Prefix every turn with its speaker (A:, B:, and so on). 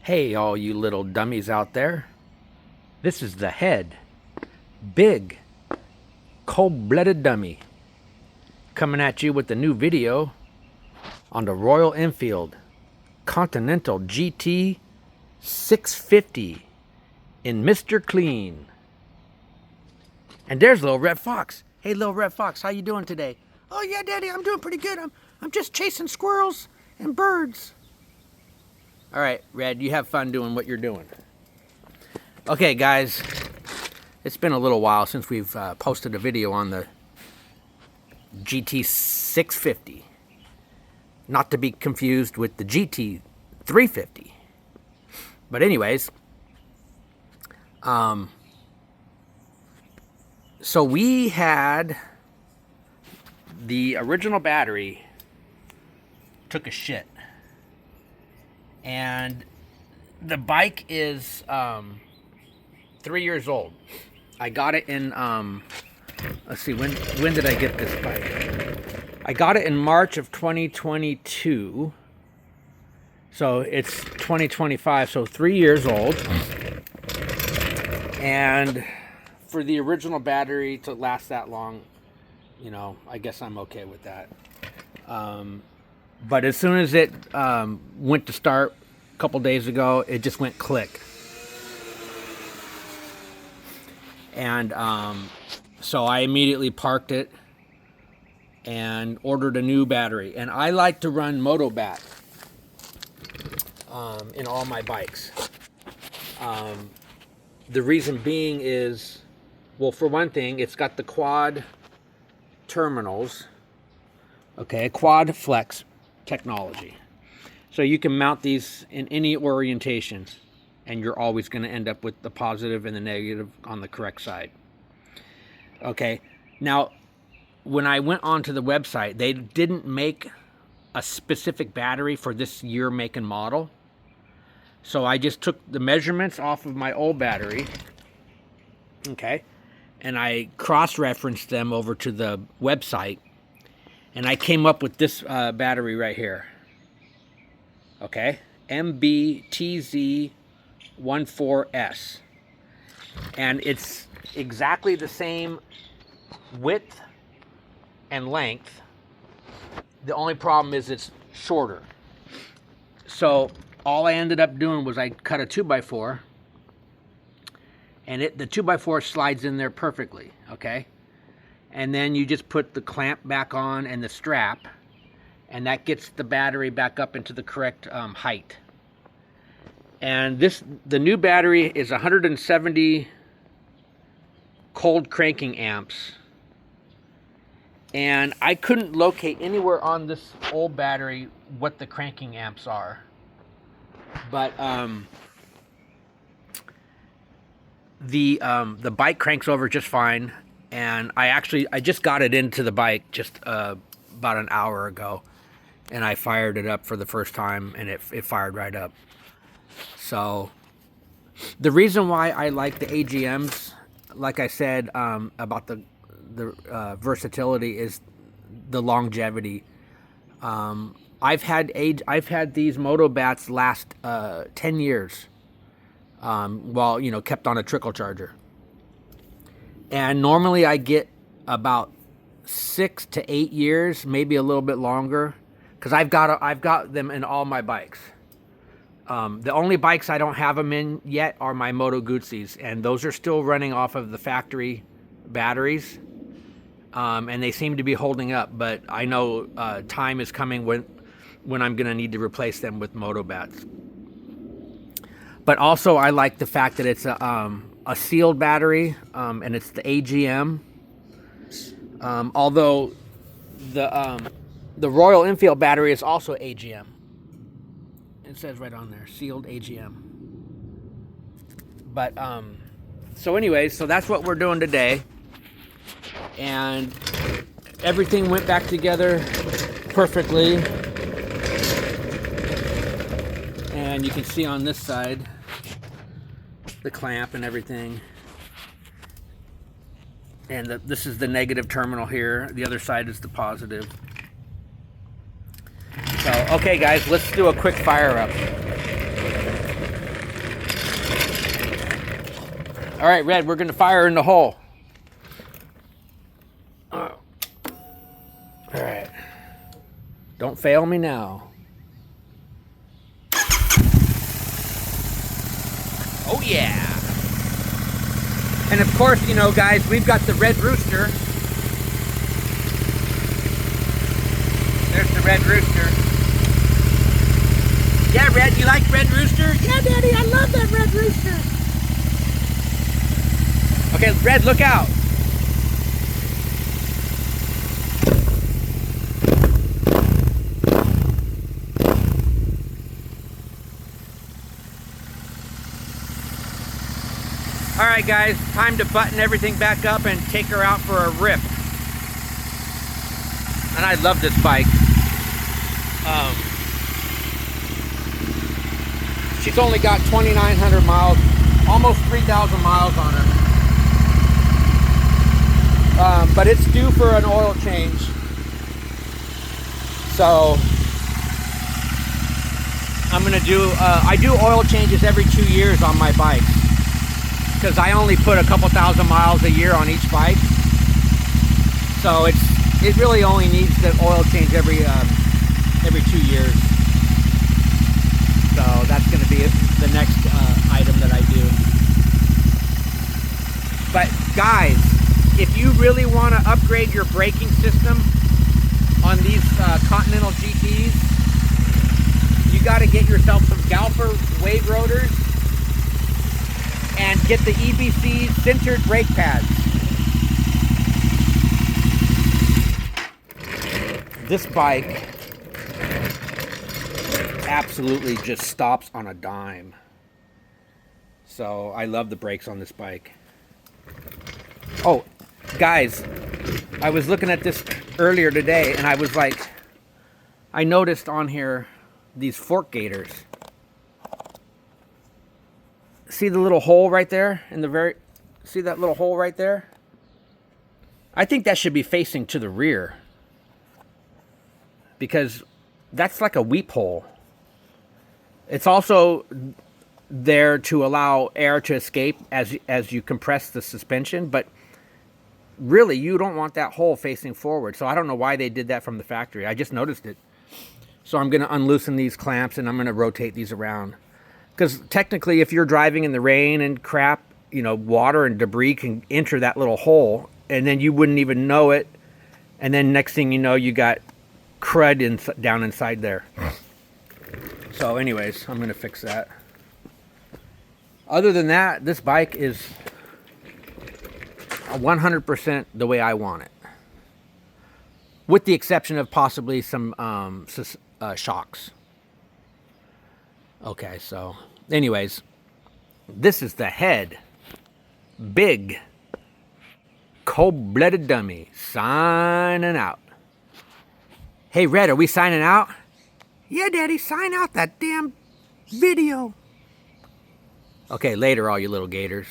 A: Hey, all you little dummies out there. This is the head. Big, cold-blooded dummy. Coming at you with a new video on the Royal Enfield Continental GT 650 in Mr. Clean. And there's Little Red Fox. Hey, Little Red Fox, how you doing today? Oh, yeah, Daddy, I'm doing pretty good. I'm just chasing squirrels and birds. All right, Red, you have fun doing what you're doing. Okay, guys, it's been a little while since we've posted a video on the GT 650. Not to be confused with the GT 350. But anyways, so we had the original battery took a shit. And the bike is 3 years old. I got it in, let's see, when did I get this bike? I got it in March of 2022. So it's 2025, so 3 years old. And for the original battery to last that long, you know, I guess I'm okay with that. But as soon as it went to start a couple days ago, it just went click. And so I immediately parked it and ordered a new battery. And I like to run Motobatt in all my bikes. The reason being is, well, for one thing, it's got the quad terminals. Okay, quad flex technology. So you can mount these in any orientation, and you're always going to end up with the positive and the negative on the correct side. Okay, now when I went onto the website, they didn't make a specific battery for this year, make, and model. So I just took the measurements off of my old battery, okay, and I cross-referenced them over to the website. And I came up with this battery right here. Okay, MBTZ14S. And it's exactly the same width and length. The only problem is it's shorter. So all I ended up doing was I cut a 2x4. And the 2x4 slides in there perfectly, okay? And then you just put the clamp back on and the strap, and that gets the battery back up into the correct height. And the new battery is 170 cold cranking amps. And I couldn't locate anywhere on this old battery what the cranking amps are. But the bike cranks over just fine. And I just got it into the bike just about an hour ago, and I fired it up for the first time, and it fired right up. So the reason why I like the AGMs, like I said, about the versatility, is the longevity. I've had these Motobatts last 10 years, while, you know, kept on a trickle charger. And normally I get about 6 to 8 years, maybe a little bit longer, because I've got them in all my bikes. The only bikes I don't have them in yet are my Moto Guzzi's, and those are still running off of the factory batteries, and they seem to be holding up. But I know time is coming when I'm going to need to replace them with Motobatts. But also I like the fact that it's a sealed battery, and it's the AGM. Although the Royal Enfield battery is also AGM. It says right on there, sealed AGM. But so anyways, so that's what we're doing today, and everything went back together perfectly. And you can see on this side the clamp and everything, and this is the negative terminal here. The other side is the positive. So okay guys, let's do a quick fire up. All right, Red, we're going to fire in the hole. All right. Don't fail me now. Oh, yeah. And of course, you know, guys, we've got the Red Rooster. There's the Red Rooster. Yeah, Red, you like Red Rooster? Yeah, Daddy, I love that Red Rooster. Okay, Red, look out. All right, guys, time to button everything back up and take her out for a rip. And I love this bike. She's only got 2,900 miles, almost 3,000 miles on her. But it's due for an oil change. So I'm gonna do, I do oil changes every 2 years on my bike, because I only put a couple thousand miles a year on each bike. So it really only needs the oil change every 2 years. So that's going to be the next item that I do. But guys, if you really want to upgrade your braking system on these Continental GTs, you got to get yourself some Galper wave rotors and get the EBC sintered brake pads. This bike absolutely just stops on a dime. So I love the brakes on this bike. Oh, guys, I was looking at this earlier today and I was like, I noticed on here these fork gaiters. See the little hole right there in the see that little hole right there? I think that should be facing to the rear, because that's like a weep hole. It's also there to allow air to escape as you compress the suspension, but really you don't want that hole facing forward. So I don't know why they did that from the factory. I just noticed it. So I'm going to unloosen these clamps and I'm going to rotate these around. Because technically, if you're driving in the rain and crap, you know, water and debris can enter that little hole, and then you wouldn't even know it. And then next thing you know, you got crud down inside there. So anyways, I'm going to fix that. Other than that, this bike is 100% the way I want it. With the exception of possibly some shocks. Okay, so anyways, this is the head. Big, cold-blooded dummy signing out. Hey, Red, are we signing out? Yeah, Daddy, sign out that damn video. Okay, later, all you little gators.